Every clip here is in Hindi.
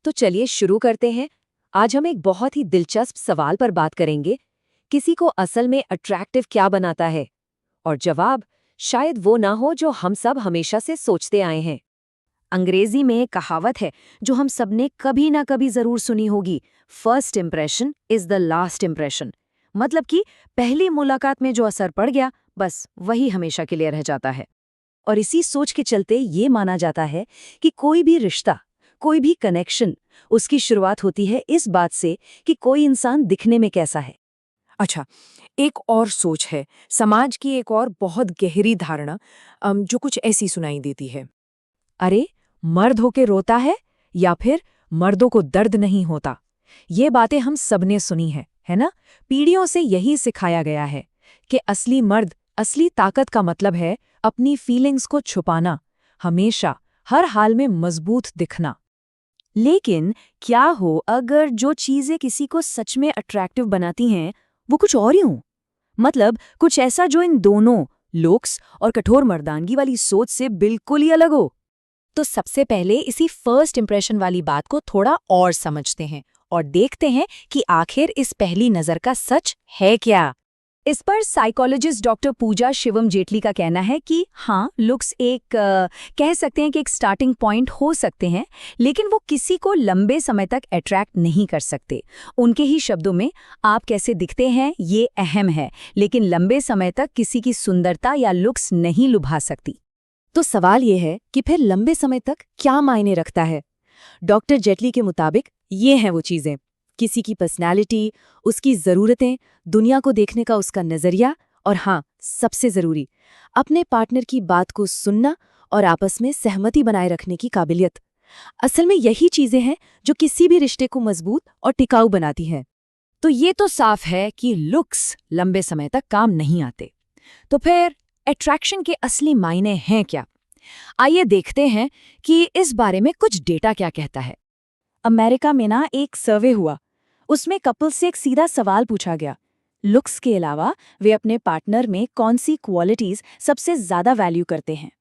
तो चलिए शुरू करते हैं। आज हम एक बहुत ही दिलचस्प सवाल पर बात करेंगे, किसी को असल में अट्रैक्टिव क्या बनाता है? और जवाब शायद वो ना हो जो हम सब हमेशा से सोचते आए हैं। अंग्रेजी में एक कहावत है जो हम सबने कभी ना कभी जरूर सुनी होगी, first impression is the last impression. मतलब कि पहली मुलाकात में जो असर पड़ गया, बस वही हमेशा के लिए रह जाता है। और इसी सोच के चलते ये माना जाता है कि कोई भी रिश्ता, कोई भी कनेक्शन, उसकी शुरुआत होती है इस बात से कि कोई इंसान दिखने में कैसा है। अच्छा, एक और सोच है, समाज की एक और बहुत गहरी धारणा जो कुछ ऐसी सुनाई देती है। अरे, मर्द होके रोता या फिर मर्दों को दर्द नहीं होता। ये बातें हम सबने सुनी है ना? पीढ़ियों से यही सिखाया गया है कि असली मर्द, असली ताकत का मतलब है अपनी फीलिंग्स को छुपाना, हमेशा हर हाल में मजबूत दिखना। लेकिन क्या हो अगर जो चीजें किसी को सच में अट्रैक्टिव बनाती हैं वो कुछ और ही हों? मतलब कुछ ऐसा जो इन दोनों लुक्स और कठोर मर्दानगी वाली सोच से बिल्कुल ही अलग हो। तो सबसे पहले इसी फर्स्ट इंप्रेशन वाली बात को थोड़ा और समझते हैं और देखते हैं कि आखिर इस पहली नजर का सच है क्या। इस पर साइकोलॉजिस्ट डॉक्टर पूजा शिवम जेटली का कहना है कि हाँ, लुक्स कह सकते हैं कि एक स्टार्टिंग पॉइंट हो सकते हैं, लेकिन वो किसी को लंबे समय तक अट्रैक्ट नहीं कर सकते। उनके ही शब्दों में, आप कैसे दिखते हैं ये अहम है, लेकिन लंबे समय तक किसी की सुंदरता या लुक्स नहीं लुभा सकती। तो सवाल ये है कि फिर लंबे समय तक क्या मायने रखता है? डॉक्टर जेटली के मुताबिक ये हैं वो चीजें: किसी की पर्सनैलिटी, उसकी ज़रूरतें, दुनिया को देखने का उसका नज़रिया, और हाँ, सबसे ज़रूरी, अपने पार्टनर की बात को सुनना और आपस में सहमति बनाए रखने की काबिलियत। असल में यही चीजें हैं जो किसी भी रिश्ते को मजबूत और टिकाऊ बनाती हैं। तो ये तो साफ है कि लुक्स लंबे समय तक काम नहीं आते। तो फिर अट्रैक्शन के असली मायने हैं क्या? आइए देखते हैं कि इस बारे में कुछ डेटा क्या कहता है। अमेरिका में ना एक सर्वे हुआ, उसमें कपल से एक सीधा सवाल पूछा गया, लुक्स के अलावा वे अपने पार्टनर में कौन सी क्वालिटीज सबसे ज्यादा वैल्यू करते हैं।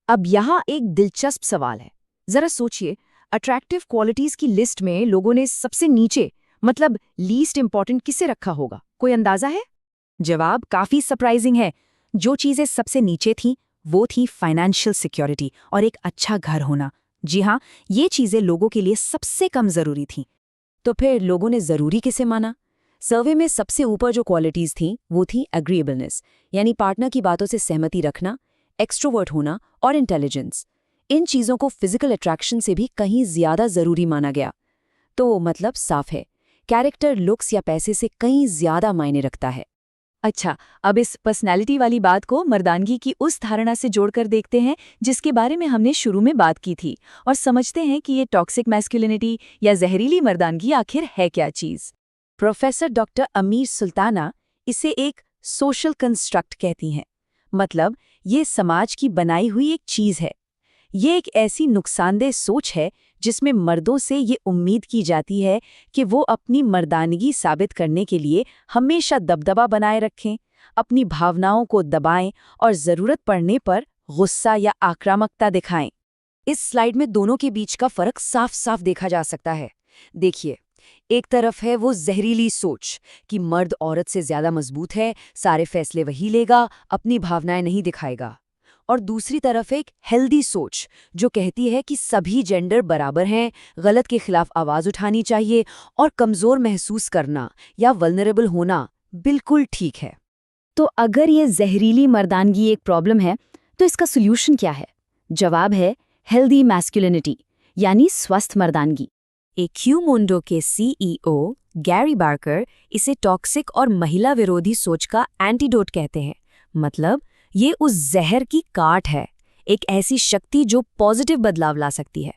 अब यहाँ एक दिलचस्प सवाल है, जरा सोचिए, अट्रैक्टिव क्वालिटीज की लिस्ट में लोगों ने सबसे नीचे, मतलब लीस्ट इंपॉर्टेंट, किसे रखा होगा? कोई अंदाजा है? जवाब काफी सरप्राइजिंग है। जो चीजें सबसे नीचे थीं वो थी फाइनेंशियल सिक्योरिटी और एक अच्छा घर होना। जी हाँ, ये चीजें लोगों के लिए सबसे कम जरूरी थीं। तो फिर लोगों ने जरूरी किसे माना? सर्वे में सबसे ऊपर जो क्वालिटीज थीं वो थी एग्रीएबलनेस, यानी पार्टनर की बातों से सहमति रखना, एक्सट्रोवर्ट होना और इंटेलिजेंस। इन चीजों को फिजिकल अट्रैक्शन से भी कहीं ज्यादा जरूरी माना गया। तो मतलब साफ है, कैरेक्टर लुक्स या पैसे से कहीं ज्यादा मायने रखता है। अच्छा, अब इस पर्सनैलिटी वाली बात को मर्दानगी की उस धारणा से जोड़कर देखते हैं जिसके बारे में हमने शुरू में बात की थी, और समझते हैं कि ये टॉक्सिक मैस्कुलिनिटी या जहरीली मर्दानगी आखिर है क्या चीज़। प्रोफेसर डॉक्टर अमीर सुल्ताना इसे एक सोशल कंस्ट्रक्ट कहती हैं। मतलब ये समाज की बनाई हुई एक चीज़ है। ये एक ऐसी नुकसानदेह सोच है जिसमें मर्दों से ये उम्मीद की जाती है कि वो अपनी मर्दानगी साबित करने के लिए हमेशा दबदबा बनाए रखें, अपनी भावनाओं को दबाएं और ज़रूरत पड़ने पर गुस्सा या आक्रामकता दिखाएं। इस स्लाइड में दोनों के बीच का फर्क साफ साफ देखा जा सकता है। देखिए, एक तरफ है वो जहरीली सोच कि मर्द औरत से ज़्यादा मजबूत है, सारे फैसले वही लेगा, अपनी भावनाएं नहीं दिखाएगा। और दूसरी तरफ एक हेल्दी सोच जो कहती है कि सभी जेंडर बराबर हैं, गलत के खिलाफ आवाज उठानी चाहिए और कमजोर महसूस करना या वल्नरेबल होना बिल्कुल ठीक है। तो अगर ये जहरीली मर्दानगी एक प्रॉब्लम है, तो इसका सोल्यूशन क्या है? जवाब है हेल्दी मैस्कुलिनिटी, यानी स्वस्थ मर्दानगी। एक्यूमुंडो के सीईओ गैरी बार्कर इसे टॉक्सिक और महिला विरोधी सोच का एंटीडोट कहते हैं। मतलब ये उस जहर की काट है, एक ऐसी शक्ति जो पॉजिटिव बदलाव ला सकती है।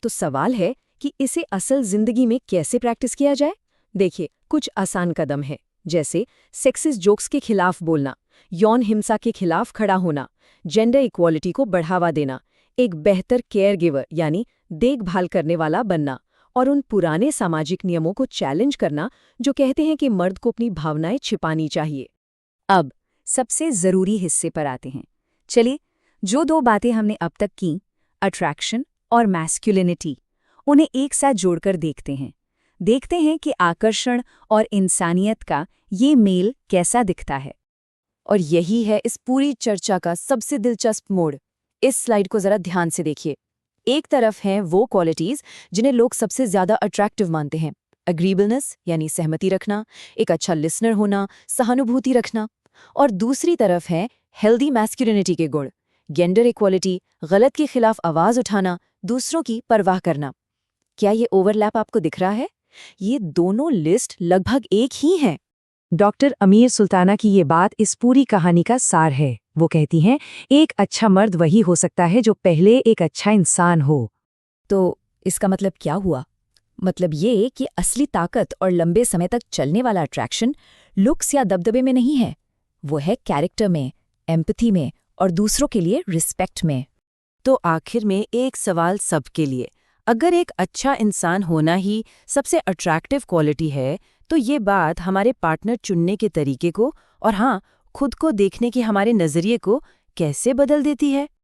तो सवाल है कि इसे असल जिंदगी में कैसे प्रैक्टिस किया जाए? देखिए, कुछ आसान कदम है, जैसे सेक्सिस्ट जोक्स के खिलाफ बोलना, यौन हिंसा के खिलाफ खड़ा होना, जेंडर इक्वालिटी को बढ़ावा देना, एक बेहतर केयर गिवर यानी देखभाल करने वाला बनना, और उन पुराने सामाजिक नियमों को चैलेंज करना जो कहते हैं कि मर्द को अपनी भावनाएं छिपानी चाहिए। अब सबसे जरूरी हिस्से पर आते हैं। चलिए, जो दो बातें हमने अब तक की, अट्रैक्शन और मैस्कुलिनिटी, उन्हें एक साथ जोड़कर देखते हैं कि आकर्षण और इंसानियत का ये मेल कैसा दिखता है। और यही है इस पूरी चर्चा का सबसे दिलचस्प मोड़। इस स्लाइड को जरा ध्यान से देखिए। एक तरफ हैं वो क्वालिटीज जिन्हें लोग सबसे ज्यादा अट्रैक्टिव मानते हैं, अग्रीबलनेस यानी सहमति रखना, एक अच्छा लिसनर होना, सहानुभूति रखना। और दूसरी तरफ है हेल्दी मैस्कुलिनिटी के गुण, जेंडर इक्वालिटी, गलत के खिलाफ आवाज उठाना, दूसरों की परवाह करना। क्या ये ओवरलैप आपको दिख रहा है? ये दोनों लिस्ट लगभग एक ही हैं। डॉक्टर अमीर सुल्ताना की ये बात इस पूरी कहानी का सार है। वो कहती हैं, एक अच्छा मर्द वही हो सकता है जो पहले एक अच्छा इंसान हो। तो इसका मतलब क्या हुआ? मतलब ये कि असली ताकत और लंबे समय तक चलने वाला अट्रैक्शन लुक्स या दबदबे में नहीं है, वो है कैरेक्टर में, एम्पैथी में और दूसरों के लिए रिस्पेक्ट में। तो आखिर में एक सवाल सबके लिए, अगर एक अच्छा इंसान होना ही सबसे अट्रैक्टिव क्वालिटी है, तो ये बात हमारे पार्टनर चुनने के तरीके को और हाँ, खुद को देखने के हमारे नजरिए को कैसे बदल देती है?